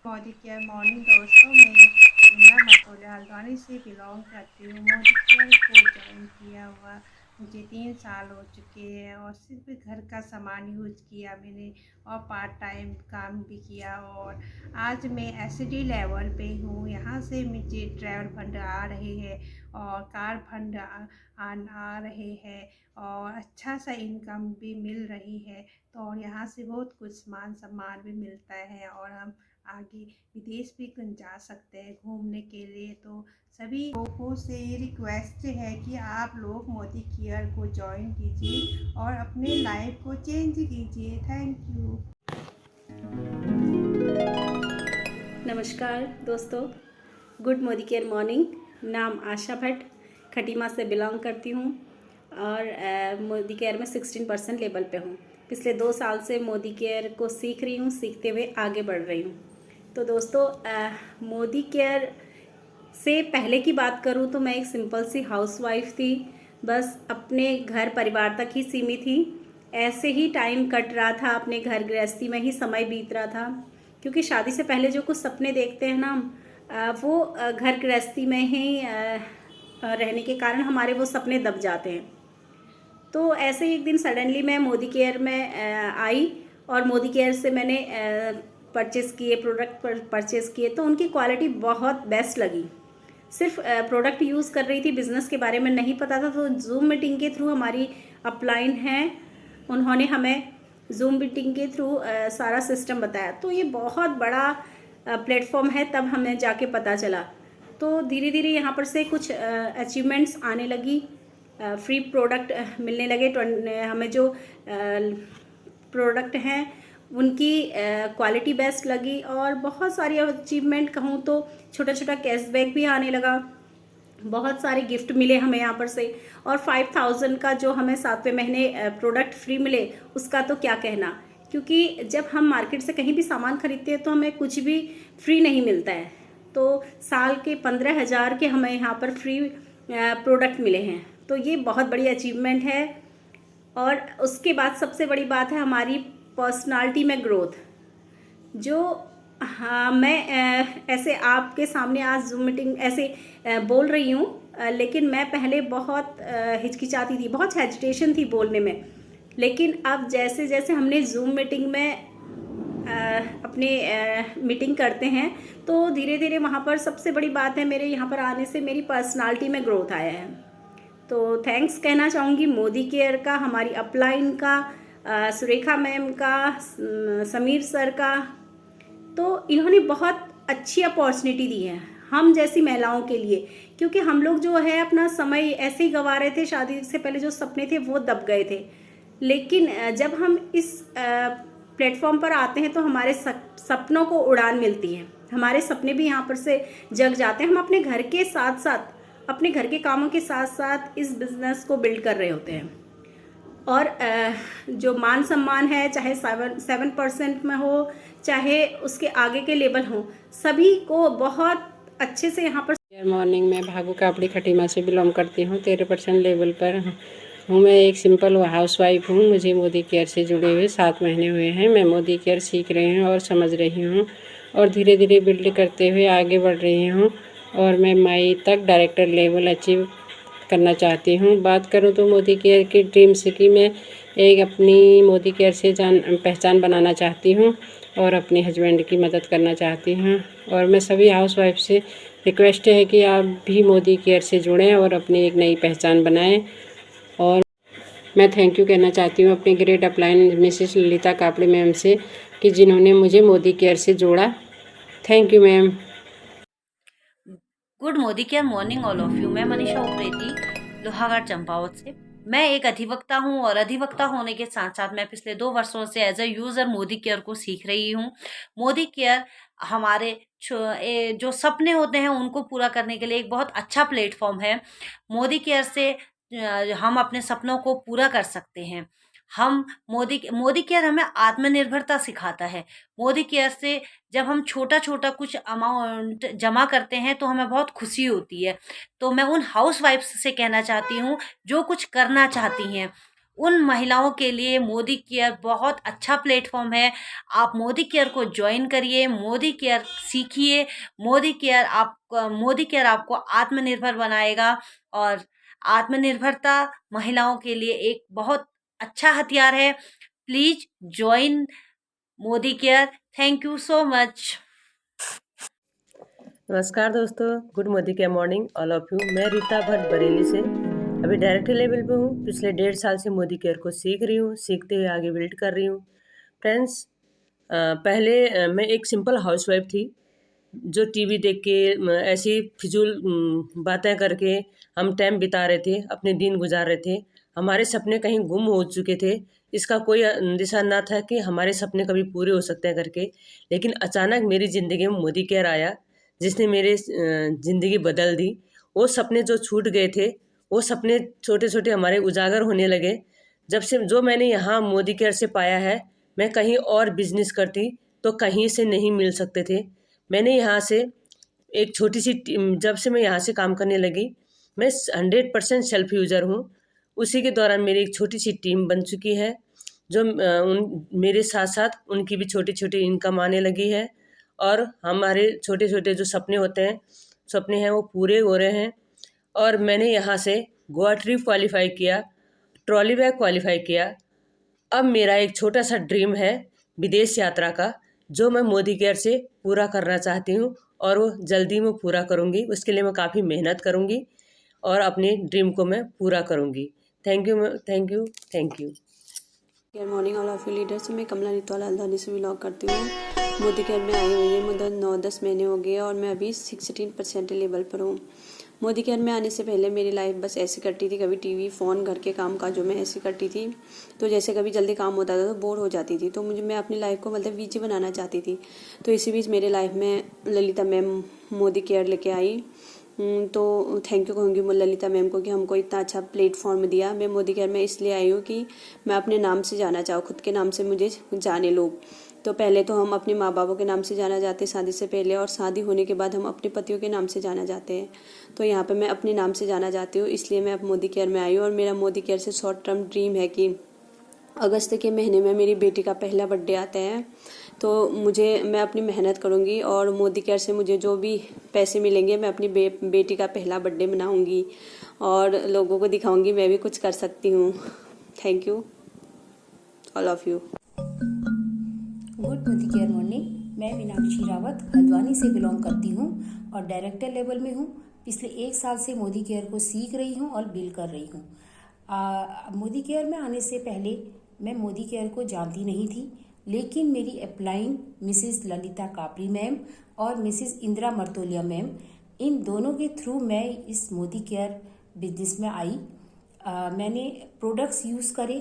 Modi care morning दोस्तों, मैं इंदा मटोले हल्द्वानी से बिलोंग करती हूँ। मोदी केयर को ज्वाइन किया हुआ मुझे 3 साल हो चुके हैं और सिर्फ घर का सामान यूज किया मैंने और पार्ट टाइम काम भी किया। और आज मैं एसडी लेवल पे हूँ। यहाँ से मुझे ट्रैवल फंड आ रहे हैं और कार फंड आ रहे हैं और अच्छा सा इनकम भी मिल रही है। तो और यहाँ से बहुत कुछ मान सम्मान भी मिलता है और हम आगे विदेश भी कहीं जा सकते हैं घूमने के लिए। तो सभी लोगों से रिक्वेस्ट है कि आप लोग मोदी केयर को ज्वाइन कीजिए और अपने लाइफ को चेंज कीजिए। Thank you. नमस्कार दोस्तों, गुड मोदी केयर मॉर्निंग। नाम आशा भट्ट, खटीमा से बिलोंग करती हूँ और मोदी केयर में 16% लेवल पे हूँ। पिछले 2 साल से मोदी केयर को सीख रही हूँ, सीखते हुए आगे बढ़ रही हूँ। तो दोस्तों, मोदी केयर से पहले की बात करूँ तो मैं एक सिंपल सी हाउसवाइफ थी। बस अपने घर परिवार तक ही सीमित थी। ऐसे ही टाइम कट रहा था, अपने घर गृहस्थी में ही समय बीत रहा था। क्योंकि शादी से पहले जो कुछ सपने देखते हैं ना हम, वो घर गृहस्थी में ही रहने के कारण हमारे वो सपने दब जाते हैं। तो ऐसे ही एक दिन सडनली मैं मोदी केयर में आई और मोदी केयर से मैंने परचेज़ किए, प्रोडक्ट परचेज़ किए। तो उनकी क्वालिटी बहुत बेस्ट लगी। सिर्फ प्रोडक्ट यूज़ कर रही थी, बिज़नेस के बारे में नहीं पता था। तो जूम मीटिंग के थ्रू हमारी अपलाइन है, उन्होंने हमें जूम मीटिंग के थ्रू सारा सिस्टम बताया। तो ये बहुत बड़ा प्लेटफॉर्म है, तब हमें जाके पता चला। तो धीरे धीरे यहाँ पर से कुछ अचीवमेंट्स आने लगी, फ्री प्रोडक्ट मिलने लगे। हमें जो प्रोडक्ट हैं उनकी क्वालिटी बेस्ट लगी और बहुत सारी अचीवमेंट कहूँ तो छोटा छोटा कैशबैक भी आने लगा। बहुत सारे गिफ्ट मिले हमें यहाँ पर से और 5000 का जो हमें 7वें महीने प्रोडक्ट फ्री मिले, उसका तो क्या कहना। क्योंकि जब हम मार्केट से कहीं भी सामान खरीदते हैं तो हमें कुछ भी फ्री नहीं मिलता है। तो साल के 15,000 के हमें यहाँ पर फ्री प्रोडक्ट मिले हैं। तो ये बहुत बड़ी अचीवमेंट है। और उसके बाद सबसे बड़ी बात है हमारी पर्सनालिटी में ग्रोथ। जो हाँ, मैं ऐसे आपके सामने आज जूम मीटिंग ऐसे बोल रही हूँ, लेकिन मैं पहले बहुत हिचकिचाती थी, बहुत हेजिटेशन थी बोलने में। लेकिन अब जैसे जैसे हमने जूम मीटिंग में अपने मीटिंग करते हैं तो धीरे धीरे वहाँ पर सबसे बड़ी बात है, मेरे यहाँ पर आने से मेरी पर्सनालिटी में ग्रोथ आया है। तो थैंक्स कहना चाहूँगी मोदी केयर का, हमारी अपलाइन का, सुरेखा मैम का, समीर सर का। तो इन्होंने बहुत अच्छी अपॉर्चुनिटी दी है हम जैसी महिलाओं के लिए। क्योंकि हम लोग जो है अपना समय ऐसे ही गंवा रहे थे, शादी से पहले जो सपने थे वो दब गए थे। लेकिन जब हम इस प्लेटफॉर्म पर आते हैं तो हमारे सपनों को उड़ान मिलती है, हमारे सपने भी यहाँ पर से जग जाते हैं। हम अपने घर के साथ साथ, अपने घर के कामों के साथ साथ इस बिज़नेस को बिल्ड कर रहे होते हैं। और जो मान सम्मान है, चाहे 7% में हो, चाहे उसके आगे के लेवल हो, सभी को बहुत अच्छे से यहाँ पर। मॉर्निंग में भागू कापड़ी खटीमा से बिलोंग करती हूँ, 13% लेवल पर हूँ। मैं एक सिंपल हाउसवाइफ हूँ। मुझे मोदी केयर से जुड़े हुए 7 महीने हुए हैं। मैं मोदी केयर सीख रही हूँ और समझ रही हूँ और धीरे धीरे बिल्ड करते हुए आगे बढ़ रही हूँ और मैं मई तक डायरेक्टर लेवल अचीव करना चाहती हूँ। बात करूँ तो मोदी केयर की ड्रीम्स की, मैं एक अपनी मोदी केयर से पहचान बनाना चाहती हूँ और अपने हस्बैंड की मदद करना चाहती हूँ। और मैं सभी हाउसवाइफ से रिक्वेस्ट है कि आप भी मोदी केयर से जुड़ें और अपनी एक नई पहचान बनाएं। और मैं थैंक यू कहना चाहती हूँ अपनी great upline Mrs Lalita Kapade ma'am से कि जिन्होंने मुझे मोदी केयर से जोड़ा। Thank you ma'am. Good Modicare morning all of you. मैं मनीषा उप्रेती, लोहागढ़ चंपावत से। मैं एक अधिवक्ता हूं और अधिवक्ता होने के साथ साथ मैं पिछले 2 वर्षों से as a user Modi care को सीख रही हूं। मोदी केयर हमारे जो सपने होते हैं उनको पूरा करने के लिए एक बहुत अच्छा प्लेटफॉर्म है। मोदी केयर से हम अपने सपनों को पूरा कर सकते हैं। हम मोदी केयर हमें आत्मनिर्भरता सिखाता है। मोदी केयर से जब हम छोटा-छोटा कुछ अमाउंट जमा करते हैं तो हमें बहुत खुशी होती है। तो मैं उन हाउसवाइफ्स से कहना चाहती हूँ जो कुछ करना चाहती हैं, उन महिलाओं के लिए मोदी केयर बहुत अच्छा प्लेटफॉर्म है। आप मोदी केयर को ज्वाइन करिए, मोदी केयर सीखिए। मोदी केयर आपको आत्मनिर्भर बनाएगा और आत्मनिर्भरता महिलाओं के लिए एक बहुत अच्छा हथियार है। Please join Modi care. Thank you so much. नमस्कार दोस्तों, good Modicare morning all of you. मैं रीता भट्ट बरेली से अभी डायरेक्टर लेवल पे हूँ। पिछले 1.5 साल से मोदी केयर को सीख रही हूँ, सीखते हुए आगे बिल्ड कर रही हूँ। फ्रेंड्स, पहले मैं एक सिंपल हाउसवाइफ थी जो टीवी देख के ऐसी फिजूल बातें करके हम टाइम बिता रहे थे, अपने दिन गुजार रहे थे। हमारे सपने कहीं गुम हो चुके थे, इसका कोई दिशा ना था कि हमारे सपने कभी पूरे हो सकते हैं करके। लेकिन अचानक मेरी ज़िंदगी में मोदी केयर आया, जिसने मेरी ज़िंदगी बदल दी। वो सपने जो छूट गए थे, वो सपने छोटे छोटे हमारे उजागर होने लगे। जब से जो मैंने यहाँ मोदी केयर से पाया है, मैं कहीं और बिजनेस करती तो कहीं से नहीं मिल सकते थे। मैंने यहाँ से एक छोटी सी टीम, जब से मैं यहाँ से काम करने लगी, मैं 100% सेल्फ यूज़र हूँ। उसी के दौरान मेरी एक छोटी सी टीम बन चुकी है, जो मेरे साथ साथ उनकी भी छोटी छोटी इनकम आने लगी है और हमारे छोटे छोटे जो सपने हैं वो पूरे हो रहे हैं। और मैंने यहाँ से गोवा ट्रिप क्वालिफाई किया, ट्रॉली बैग क्वालिफाई किया। अब मेरा एक छोटा सा ड्रीम है विदेश यात्रा का, जो मैं मोदी केयर से पूरा करना चाहती हूँ और वो जल्दी मैं पूरा करूँगी। उसके लिए मैं काफ़ी मेहनत करूँगी और अपने ड्रीम को मैं पूरा करूँगी। Thank you, thank you, thank you. Good morning all of you leaders. मैं कमला नितवाल हल्द्वानी से व्लॉग करती हूँ। मोदी केयर में आई हुई है, मुझे 9-10 महीने हो गए और मैं अभी 16% लेवल पर हूँ। मोदी केयर में आने से पहले मेरी लाइफ बस ऐसे कटती थी, कभी टीवी, फ़ोन, घर के काम काजों में ऐसे करती थी। तो जैसे कभी जल्दी काम होता था तो बोर हो जाती थी, तो मैं अपनी लाइफ को मतलब बीजी बनाना चाहती थी। तो इसी बीच मेरे लाइफ में ललिता मैम मोदी केयर लेके आई। तो थैंक यू कहूँगी मैं ललिता मैम को कि हमको इतना अच्छा प्लेटफॉर्म दिया। मैं मोदी केयर में इसलिए आई हूँ कि मैं अपने नाम से जाना चाहूँ, खुद के नाम से मुझे जाने लोग। तो पहले तो हम अपने माँ बापों के नाम से जाना जाते शादी से पहले, और शादी होने के बाद हम अपने पतियों के नाम से जाना जाते हैं। तो यहाँ पे मैं अपने नाम से जाना चाहती हूँ, इसलिए मैं अब मोदी केयर में आई हूँ। और मेरा मोदी केयर से शॉर्ट टर्म ड्रीम है कि अगस्त के महीने में मेरी बेटी का पहला बर्थडे आता है, तो मैं अपनी मेहनत करूँगी और मोदी केयर से मुझे जो भी पैसे मिलेंगे मैं अपनी बेटी का पहला बर्थडे मनाऊँगी और लोगों को दिखाऊँगी मैं भी कुछ कर सकती हूँ। Thank you all of you. Good Modicare morning. मैं मीनाक्षी रावत हल्द्वानी से बिलोंग करती हूँ और डायरेक्टर लेवल में हूँ। पिछले 1 साल से मोदी केयर को सीख रही हूँ और बिल्ड कर रही हूँ। मोदी केयर में आने से पहले मैं मोदी केयर को जानती नहीं थी, लेकिन मेरी अपलाइन मिसेस ललिता कापरी मैम और मिसेस इंदिरा मर्तोलिया मैम, इन दोनों के थ्रू मैं इस मोदी केयर बिजनेस में आई। मैंने प्रोडक्ट्स यूज़ करे,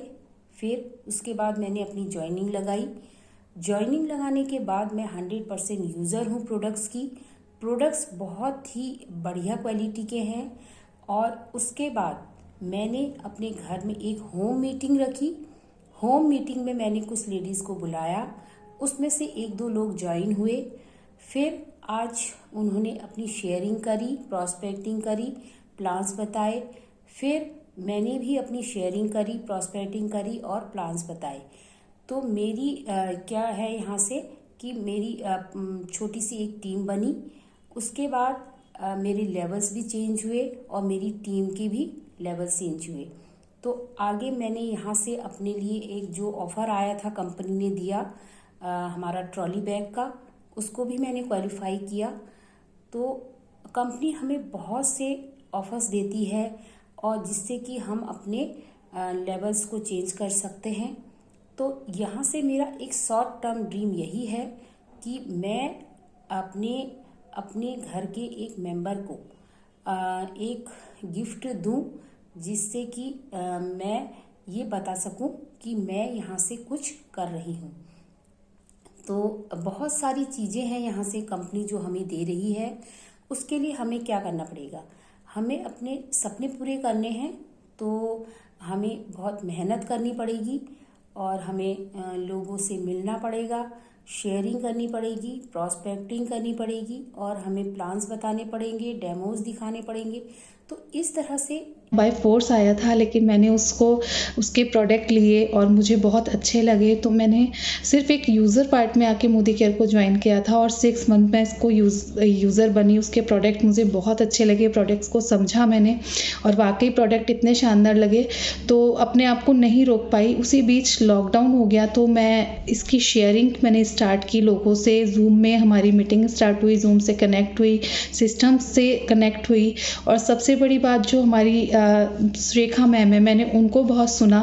फिर उसके बाद मैंने अपनी जॉइनिंग लगाई। जॉइनिंग लगाने के बाद मैं 100% यूज़र हूँ प्रोडक्ट्स की। प्रोडक्ट्स बहुत ही बढ़िया क्वालिटी के हैं। और उसके बाद मैंने अपने घर में एक होम मीटिंग रखी। होम मीटिंग में मैंने कुछ लेडीज़ को बुलाया, उसमें से 1-2 लोग ज्वाइन हुए। फिर आज उन्होंने अपनी शेयरिंग करी, प्रॉस्पेक्टिंग करी, प्लान्स बताए। फिर मैंने भी अपनी शेयरिंग करी, प्रॉस्पेक्टिंग करी और प्लान्स बताए। तो मेरी क्या है यहाँ से कि मेरी छोटी सी एक टीम बनी। उसके बाद मेरे लेवल्स भी चेंज हुए और मेरी टीम के भी लेवल्स चेंज हुए। तो आगे मैंने यहाँ से अपने लिए एक जो ऑफ़र आया था कंपनी ने दिया हमारा ट्रॉली बैग का, उसको भी मैंने क्वालिफाई किया। तो कंपनी हमें बहुत से ऑफ़र्स देती है और जिससे कि हम अपने लेवल्स को चेंज कर सकते हैं। तो यहाँ से मेरा एक शॉर्ट टर्म ड्रीम यही है कि मैं अपने घर के एक मेंबर को एक गिफ्ट दूं, जिससे कि मैं ये बता सकूं कि मैं यहाँ से कुछ कर रही हूँ। तो बहुत सारी चीज़ें हैं यहाँ से कंपनी जो हमें दे रही है। उसके लिए हमें क्या करना पड़ेगा, हमें अपने सपने पूरे करने हैं तो हमें बहुत मेहनत करनी पड़ेगी और हमें लोगों से मिलना पड़ेगा, शेयरिंग करनी पड़ेगी, प्रॉस्पेक्टिंग करनी पड़ेगी और हमें प्लान्स बताने पड़ेंगे, डेमोज दिखाने पड़ेंगे। तो इस तरह से बाय फोर्स आया था, लेकिन मैंने उसके प्रोडक्ट लिए और मुझे बहुत अच्छे लगे, तो मैंने सिर्फ एक यूज़र पार्ट में आके मोदी केयर को ज्वाइन किया था और 6 मंथ में इसको यूज़र बनी। उसके प्रोडक्ट मुझे बहुत अच्छे लगे, प्रोडक्ट्स को समझा मैंने और वाकई प्रोडक्ट इतने शानदार लगे, तो अपने आप को नहीं रोक पाई। उसी बीच लॉकडाउन हो गया, तो मैं इसकी शेयरिंग मैंने स्टार्ट की लोगों से। जूम में हमारी मीटिंग स्टार्ट हुई, जूम से कनेक्ट हुई, सिस्टम से कनेक्ट हुई और सबसे बड़ी बात जो हमारी सुरेखा मैम है, मैंने उनको बहुत सुना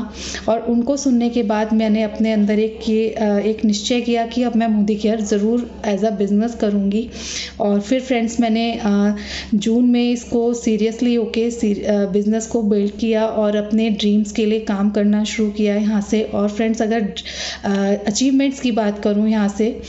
और उनको सुनने के बाद मैंने अपने अंदर एक निश्चय किया कि अब मैं मोदी केयर ज़रूर एज अ बिज़नेस करूँगी। और फिर फ्रेंड्स मैंने जून में इसको सीरियसली होके बिज़नेस को बिल्ड किया और अपने ड्रीम्स के लिए काम करना शुरू किया यहाँ से। और फ्रेंड्स अगर अचीवमेंट्स की बात करूँ यहाँ से,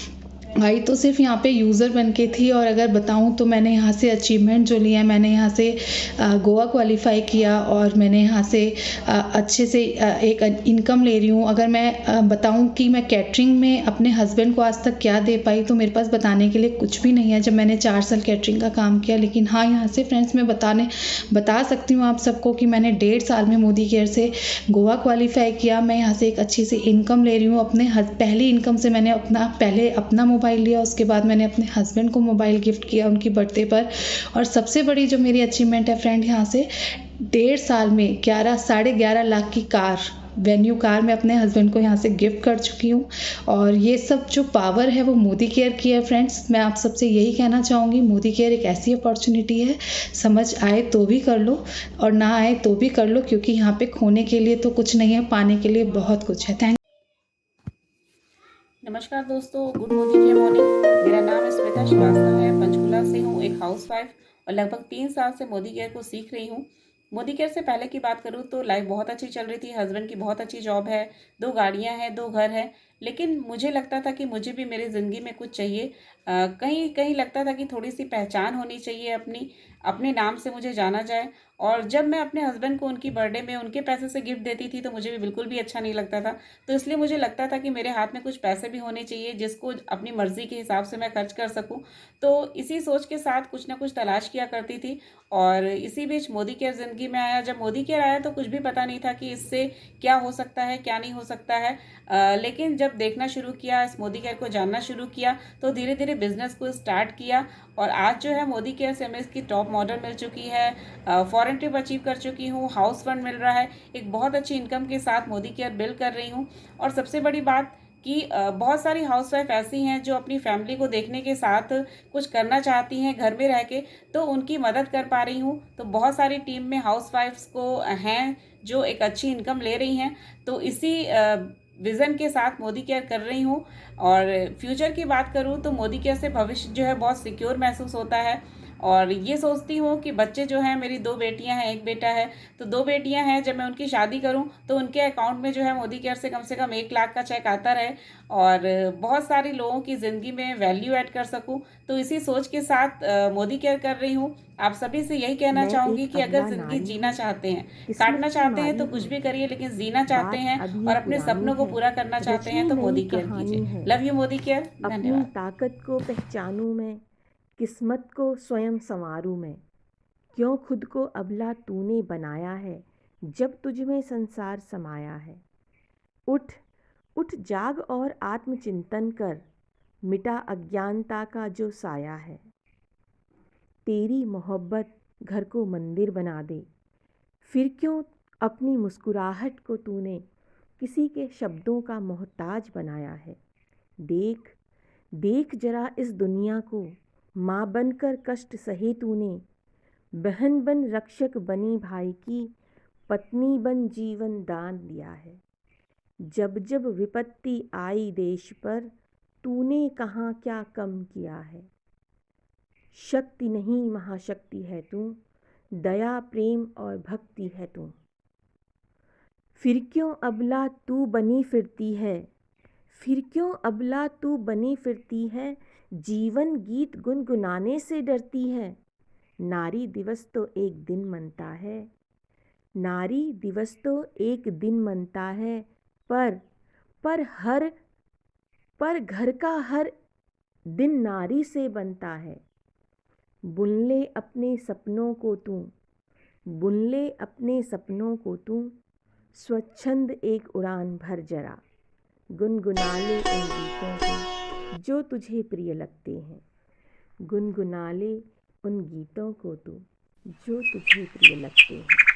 आई तो सिर्फ यहाँ पे यूज़र बन के थी, और अगर बताऊँ तो मैंने यहाँ से अचीवमेंट जो लिया है, मैंने यहाँ से गोवा क्वालिफाई किया और मैंने यहाँ से अच्छे से एक इनकम ले रही हूँ। अगर मैं बताऊँ कि मैं कैटरिंग में अपने हस्बैंड को आज तक क्या दे पाई, तो मेरे पास बताने के लिए कुछ भी नहीं है जब मैंने 4 साल कैटरिंग का काम किया। लेकिन हाँ, यहाँ से फ्रेंड्स मैं बता सकती हूँ आप सबको कि मैंने 1.5 साल में मोदी केयर से गोवा क्वालिफाई किया। मैं यहाँ से एक अच्छी सी इनकम ले रही हूँ। अपने पहली इनकम से मैंने पहले अपना मोबाइल लिया, उसके बाद मैंने अपने हस्बैंड को मोबाइल गिफ्ट किया उनकी बर्थडे पर। और सबसे बड़ी जो मेरी अचीवमेंट है फ्रेंड, यहाँ से 1.5 साल में 11-11.5 लाख की वेन्यू कार मैं अपने हस्बैंड को यहाँ से गिफ्ट कर चुकी हूँ। और ये सब जो पावर है वो मोदी केयर की है फ्रेंड्स। मैं आप सबसे यही कहना चाहूँगी, मोदी केयर एक ऐसी अपॉर्चुनिटी है, समझ आए तो भी कर लो और ना आए तो भी कर लो, क्योंकि यहाँ पे खोने के लिए तो कुछ नहीं है, पाने के लिए बहुत कुछ है। थैंक नमस्कार दोस्तों, गुड मॉर्निंग मॉर्निंग। मेरा नाम स्मिता श्रीवास्तव है, पंचकुला से हूँ, एक हाउसवाइफ और लगभग 3 साल से मोदी केयर को सीख रही हूँ। मोदी केयर से पहले की बात करूँ तो लाइफ बहुत अच्छी चल रही थी। हस्बैंड की बहुत अच्छी जॉब है, 2 गाड़ियाँ हैं, 2 घर हैं। लेकिन मुझे लगता था कि मुझे भी मेरी ज़िंदगी में कुछ चाहिए। कहीं कहीं लगता था कि थोड़ी सी पहचान होनी चाहिए, अपने नाम से मुझे जाना जाए। और जब मैं अपने हस्बैंड को उनकी बर्थडे में उनके पैसे से गिफ्ट देती थी तो मुझे भी बिल्कुल भी अच्छा नहीं लगता था। तो इसलिए मुझे लगता था कि मेरे हाथ में कुछ पैसे भी होने चाहिए जिसको अपनी मर्जी के हिसाब से मैं खर्च कर सकूं। तो इसी सोच के साथ कुछ ना कुछ तलाश किया करती थी और इसी बीच मोदी केयर ज़िंदगी में आया। जब मोदी केयर आया तो कुछ भी पता नहीं था कि इससे क्या हो सकता है, क्या नहीं हो सकता है। लेकिन जब देखना शुरू किया, इस मोदी केयर को जानना शुरू किया, तो धीरे धीरे बिजनेस को स्टार्ट किया। और आज जो है मोदी केयर से हमें इसकी टॉप मॉडल मिल चुकी है, फॉरेन ट्रिप अचीव कर चुकी हूँ, हाउस फंड मिल रहा है, एक बहुत अच्छी इनकम के साथ मोदी केयर बिल्ड कर रही हूँ। और सबसे बड़ी बात कि बहुत सारी हाउसवाइफ ऐसी हैं जो अपनी फैमिली को देखने के साथ कुछ करना चाहती हैं घर में रह के, तो उनकी मदद कर पा रही हूँ। तो बहुत सारी टीम में हाउसवाइफ्स को हैं जो एक अच्छी इनकम ले रही हैं। तो इसी विज़न के साथ मोदी केयर कर रही हूँ। और फ्यूचर की बात करूँ तो मोदी केयर से भविष्य जो है बहुत सिक्योर महसूस होता है। और ये सोचती हूँ कि बच्चे जो हैं, मेरी 2 बेटियां हैं, 1 बेटा है, तो 2 बेटियां हैं, जब मैं उनकी शादी करूँ तो उनके अकाउंट में जो है मोदी केयर से कम 1 लाख का चेक आता रहे और बहुत सारे लोगों की ज़िंदगी में वैल्यू ऐड कर सकूँ। तो इसी सोच के साथ मोदी केयर कर रही हूँ। आप सभी से यही कहना चाहूँगी कि अगर ज़िंदगी जीना चाहते हैं, काटना चाहते हैं तो कुछ भी करिए, लेकिन जीना चाहते हैं और अपने सपनों को पूरा करना चाहते हैं तो मोदी केयर कीजिए। Love you Modi care. अपनी धन्यवाद। ताकत को पहचानूं मैं, किस्मत को स्वयं संवारूं मैं। क्यों खुद को अबला तूने बनाया है, जब तुझ में संसार समाया है। उठ उठ जाग और आत्मचिंतन कर, मिटा अज्ञानता का जो साया है। तेरी मोहब्बत घर को मंदिर बना दे, फिर क्यों अपनी मुस्कुराहट को तूने किसी के शब्दों का मोहताज बनाया है। देख देख जरा इस दुनिया को, माँ बनकर कष्ट सहे तूने, बहन बन रक्षक बनी भाई की, पत्नी बन जीवन दान दिया है। जब जब विपत्ति आई देश पर, तूने कहाँ क्या कम किया है। शक्ति नहीं महाशक्ति है तू, दया प्रेम और भक्ति है तू। फिर क्यों अबला तू बनी फिरती है, फिर क्यों अबला तू बनी फिरती है, जीवन गीत गुनगुनाने से डरती है। नारी दिवस तो एक दिन मनता है, नारी दिवस तो एक दिन मनता है, पर घर का हर दिन नारी से बनता है। बुन ले अपने सपनों को तू, बुन ले अपने सपनों को तू, स्वच्छंद एक उड़ान भर जरा। गुनगुना ले उन गीतों को जो तुझे प्रिय लगते हैं। गुनगुना ले उन गीतों को तू जो तुझे प्रिय लगते हैं।